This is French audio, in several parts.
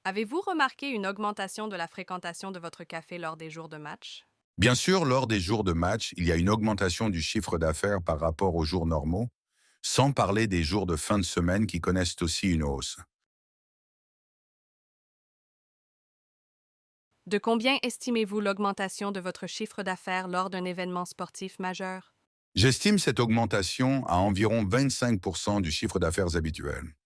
Avez-vous remarqué une augmentation de la fréquentation de votre café lors des jours de match? Bien sûr, lors des jours de match, il y a une augmentation du chiffre d'affaires par rapport aux jours normaux, sans parler des jours de fin de semaine qui connaissent aussi une hausse. De combien estimez-vous l'augmentation de votre chiffre d'affaires lors d'un événement sportif majeur? J'estime cette augmentation à environ 25% du chiffre d'affaires habituel.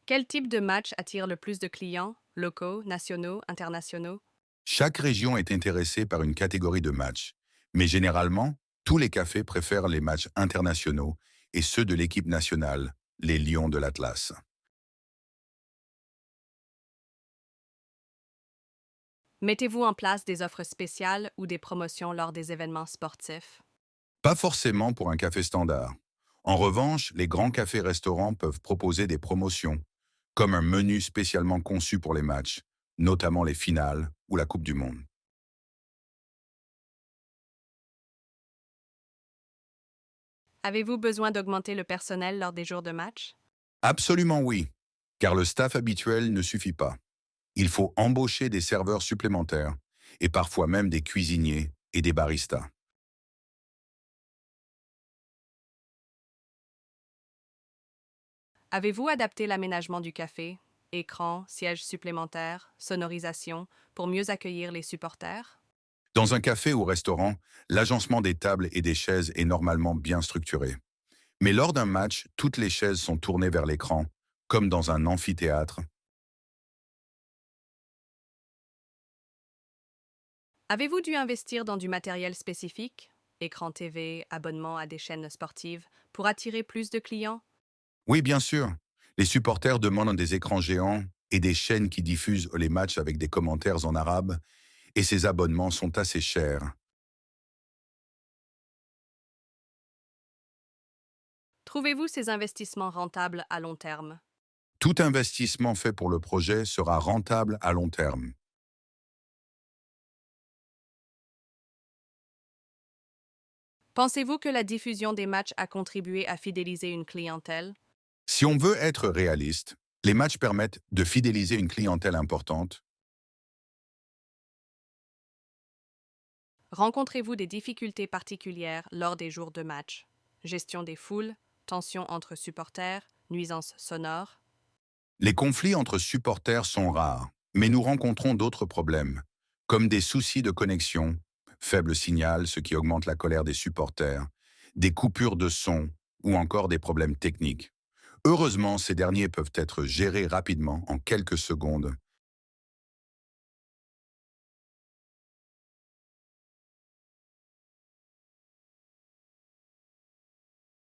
Quel type de match attire le plus de clients, locaux, nationaux, internationaux? Chaque région est intéressée par une catégorie de matchs, mais généralement, tous les cafés préfèrent les matchs internationaux et ceux de l'équipe nationale, les Lions de l'Atlas. Mettez-vous en place des offres spéciales ou des promotions lors des événements sportifs? Pas forcément pour un café standard. En revanche, les grands cafés-restaurants peuvent proposer des promotions, comme un menu spécialement conçu pour les matchs, notamment les finales ou la Coupe du Monde. Avez-vous besoin d'augmenter le personnel lors des jours de match? Absolument oui, car le staff habituel ne suffit pas. Il faut embaucher des serveurs supplémentaires et parfois même des cuisiniers et des baristas. Avez-vous adapté l'aménagement du café? Écran, sièges supplémentaires, sonorisation, pour mieux accueillir les supporters? Dans un café ou restaurant, l'agencement des tables et des chaises est normalement bien structuré. Mais lors d'un match, toutes les chaises sont tournées vers l'écran, comme dans un amphithéâtre. Avez-vous dû investir dans du matériel spécifique, écran TV, abonnement à des chaînes sportives, pour attirer plus de clients? Oui, bien sûr. Les supporters demandent des écrans géants et des chaînes qui diffusent les matchs avec des commentaires en arabe, et ces abonnements sont assez chers. Trouvez-vous ces investissements rentables à long terme? Tout investissement fait pour le projet sera rentable à long terme. Pensez-vous que la diffusion des matchs a contribué à fidéliser une clientèle? Si on veut être réaliste, les matchs permettent de fidéliser une clientèle importante. Rencontrez-vous des difficultés particulières lors des jours de match? Gestion des foules, tensions entre supporters, nuisances sonores? Les conflits entre supporters sont rares, mais nous rencontrons d'autres problèmes, comme des soucis de connexion, faible signal, ce qui augmente la colère des supporters, des coupures de son ou encore des problèmes techniques. Heureusement, ces derniers peuvent être gérés rapidement en quelques secondes